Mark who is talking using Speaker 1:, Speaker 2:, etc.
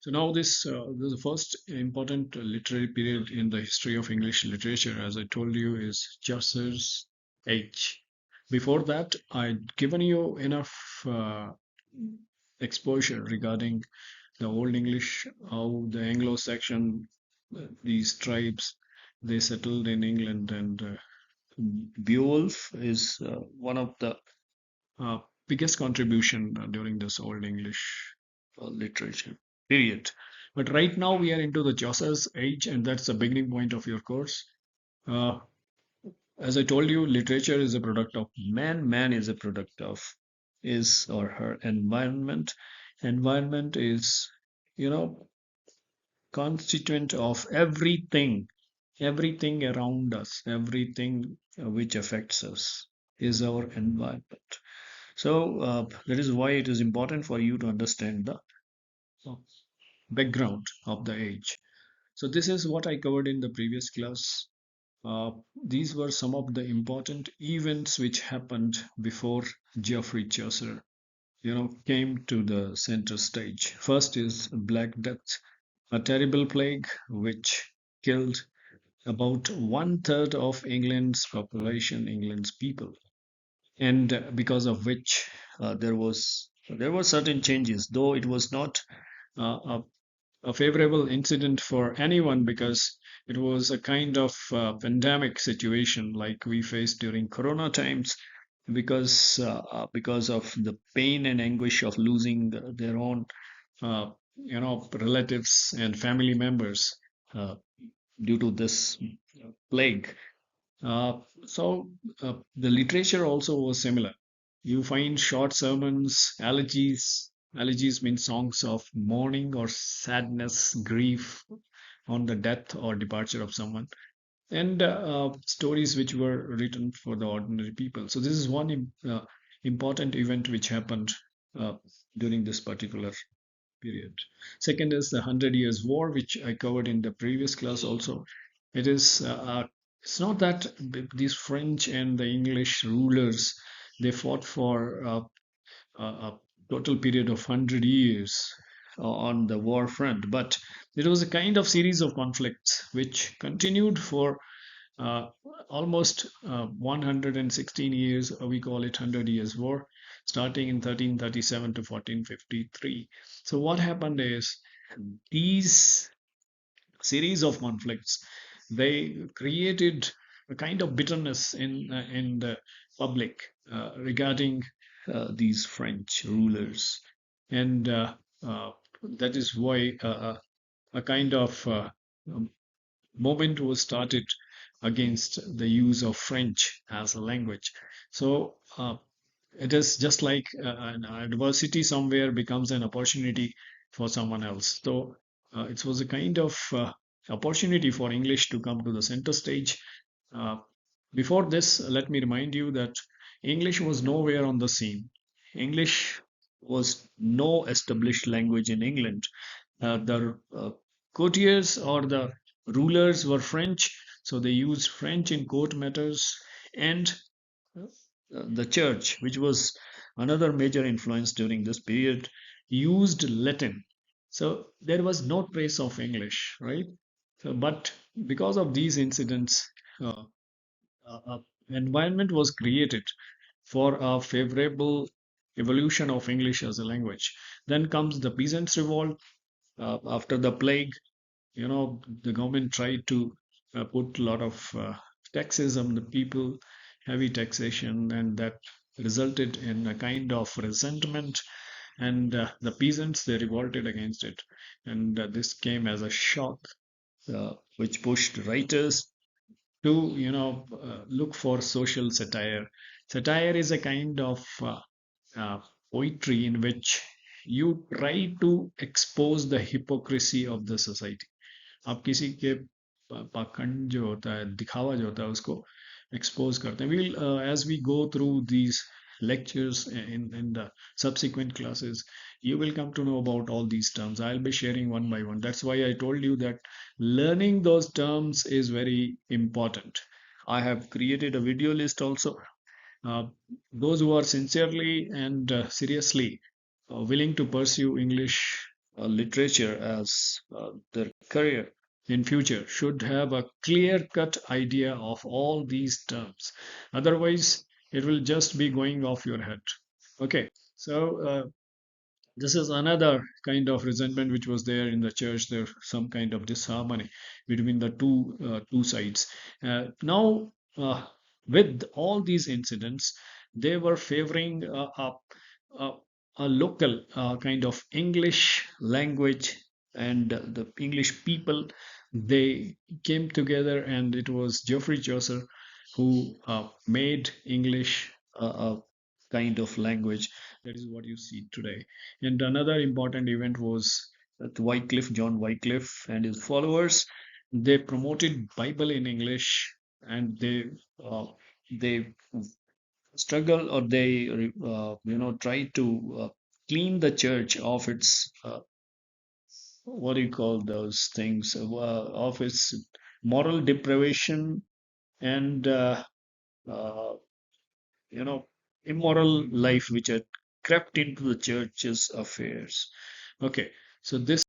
Speaker 1: So now this is the first important literary period in the history of English literature, as I told you, is Chaucer's age. Before that, I'd given you enough exposure regarding the Old English, how the Anglo-Saxon, these tribes, they settled in England, and Beowulf is one of the uh, biggest contribution during this Old English literature period. But right now we are into the Chaucer's age, and that's the beginning point of your course. Uh, as I told you, literature is a product of man. Man is a product of his or her environment. Environment is, you know, constituent of everything around us, everything which affects us is our environment. So that is why it is important for you to understand the uh, background of the age. So this is what I covered in the previous class. Uh, these were some of the important events which happened before Geoffrey Chaucer, came to the center stage. First is Black Death, a terrible plague which killed about one third of England's population, England's people, and because of which there were certain changes, though it was not a favorable incident for anyone because it was a kind of pandemic situation like we faced during Corona times because of the pain and anguish of losing their own relatives and family members uh, due to this plague. Uh, so the literature also was similar. You find short sermons, elegies. Elegies mean songs of mourning or sadness, grief on the death or departure of someone, and stories which were written for the ordinary people. So this is one important event which happened uh, during this particular period. Second is the Hundred Years' War, which I covered in the previous class also. It is it's not that these French and the English rulers they fought for a total period of 100 years on the war front, but it was a kind of series of conflicts which continued for uh, almost 116 years. We call it 100 Years' War, starting in 1337 to 1453. So what happened is these series of conflicts they created a kind of bitterness in the public regarding these French rulers, and that is why a kind of um, movement was started against the use of French as a language. So it is just like an adversity somewhere becomes an opportunity for someone else. So it was a kind of opportunity for English to come to the center stage. Uh, Before this, let me remind you that English was nowhere on the scene. English was no established language in England. The courtiers or the rulers were French, so they used French in court matters, and the church, which was another major influence during this period, used Latin. So there was no trace of English, right? So, but because of these incidents, uh, environment was created for a favorable evolution of English as a language. Then comes the Peasants' Revolt after the plague. The government tried to put a lot of taxes on the people, heavy taxation, and that resulted in a kind of resentment. And the peasants they revolted against it, and this came as a shock, which pushed writers to look for social satire. Satire is a kind of uh, poetry in which you try to expose the hypocrisy of the society. आप किसी के पाखंड जो होता है दिखावा जो होता है उसको expose करते हैं. We'll as we go through these lectures in the subsequent classes, you will come to know about all these terms. I'll be sharing one by one. That's why I told you that learning those terms is very important. I have created a video list also. uh, those who are sincerely and seriously willing to pursue English literature as their career in future should have a clear-cut idea of all these terms. Otherwise, it will just be going off your head. Okay, so this is another kind of resentment which was there in the church. There some kind of disharmony between the two sides. Now, with all these incidents, they were favoring a, a local kind of English language, and the English people, they came together, and it was Geoffrey Chaucer who made English a kind of language. That is what you see today. And another important event was that John Wycliffe and his followers, they promoted Bible in English, and uh, they struggle, or they try to clean the church of its what do you call those things, of its moral deprivation and uh, you know immoral life which had crept into the church's affairs. Okay, so this